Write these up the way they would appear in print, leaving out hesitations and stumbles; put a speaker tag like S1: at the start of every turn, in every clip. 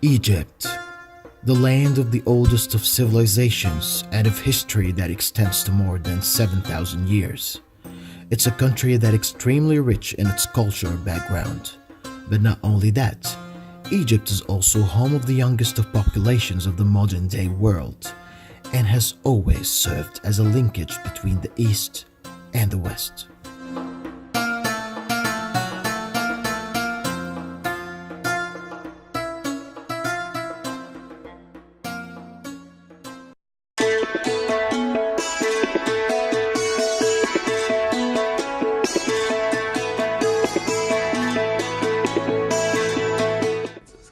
S1: Egypt, the land of the oldest of civilizations and of history that extends to more than 7,000 years. It's a country that is extremely rich in its cultural background. But not only that, Egypt is also home of the youngest of populations of the modern day world and has always served as a linkage between the East and the West.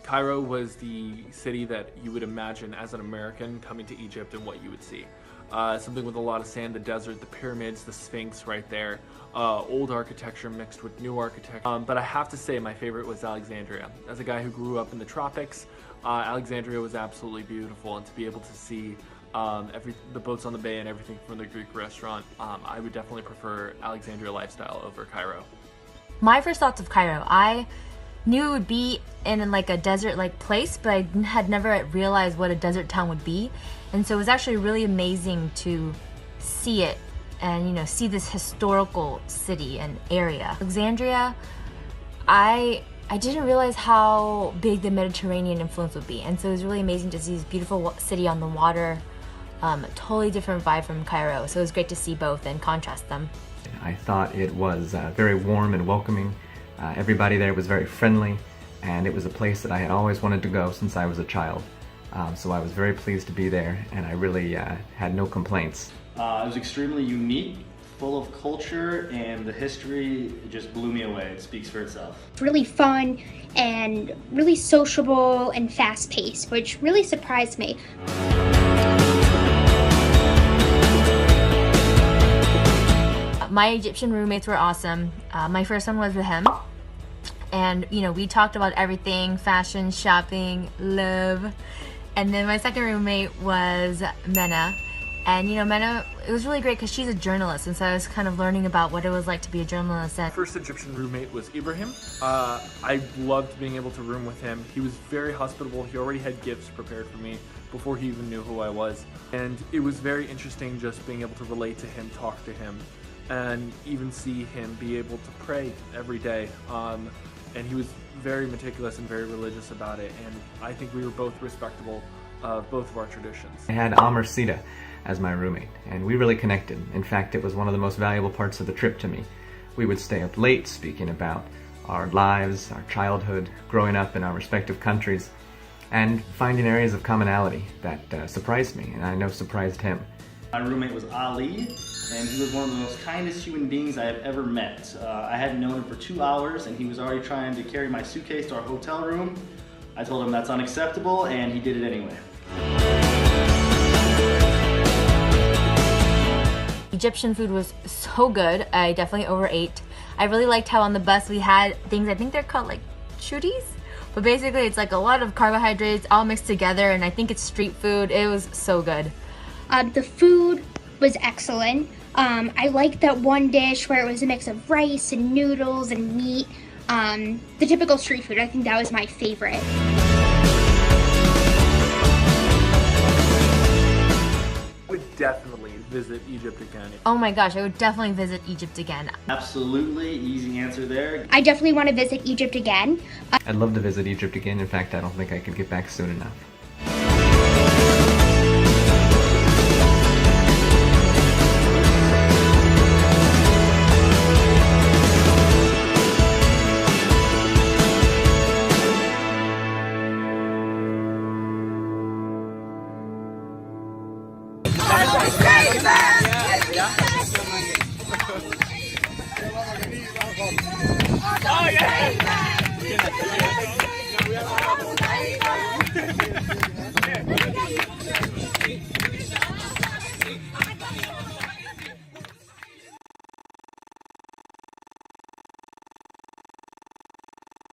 S2: Cairo was the city that you would imagine as an American coming to Egypt and what you would see. Something with a lot of sand, the desert, the pyramids, the Sphinx right there, old architecture mixed with new architecture. But I have to say my favorite was Alexandria. As a guy who grew up in the tropics, Alexandria was absolutely beautiful, and to be able to see the boats on the bay and everything from the Greek restaurant, I would definitely prefer Alexandria lifestyle over Cairo.
S3: My first thoughts of Cairo, I knew it would be in like a desert-like place, but I had never realized what a desert town would be. And so it was actually really amazing to see it and, see this historical city and area. Alexandria, I didn't realize how big the Mediterranean influence would be. And so it was really amazing to see this beautiful city on the water, a totally different vibe from Cairo. So it was great to see both and contrast them.
S4: I thought it was very warm and welcoming. Everybody there was very friendly, and it was a place that I had always wanted to go since I was a child. So I was very pleased to be there, and I really had no complaints.
S5: It was extremely unique, full of culture, and the history just blew me away. It speaks for itself.
S6: It's really fun and really sociable and fast-paced, which really surprised me.
S3: My Egyptian roommates were awesome. My first one was with him. And, we talked about everything, fashion, shopping, love. And then my second roommate was Mena. And, Mena, it was really great because she's a journalist. And so I was kind of learning about what it was like to be a journalist.
S2: My first Egyptian roommate was Ibrahim. I loved being able to room with him. He was very hospitable. He already had gifts prepared for me before he even knew who I was. And it was very interesting just being able to relate to him, talk to him, and even see him be able to pray every day. And he was very meticulous and very religious about it, and I think we were both respectable of both of our traditions.
S4: I had Amr Sita as my roommate, and we really connected. In fact, it was one of the most valuable parts of the trip to me. We would stay up late speaking about our lives, our childhood, growing up in our respective countries, and finding areas of commonality that surprised me, and I know surprised him.
S5: My roommate was Ali, and he was one of the most kindest human beings I have ever met. I hadn't known him for 2 hours, and he was already trying to carry my suitcase to our hotel room. I told him that's unacceptable, and he did it anyway.
S3: Egyptian food was so good. I definitely overate. I really liked how on the bus we had things, I think they're called like chutis, but basically it's like a lot of carbohydrates all mixed together, and I think it's street food. It was so good.
S6: The food was excellent. I liked that one dish where it was a mix of rice and noodles and meat. The typical street food, I think that was my favorite.
S2: I would definitely visit Egypt again.
S3: Oh my gosh, I would definitely visit Egypt again.
S5: Absolutely, easy answer there.
S6: I definitely want to visit Egypt again.
S4: I'd love to visit Egypt again. In fact, I don't think I could get back soon enough.
S2: Oh, yeah.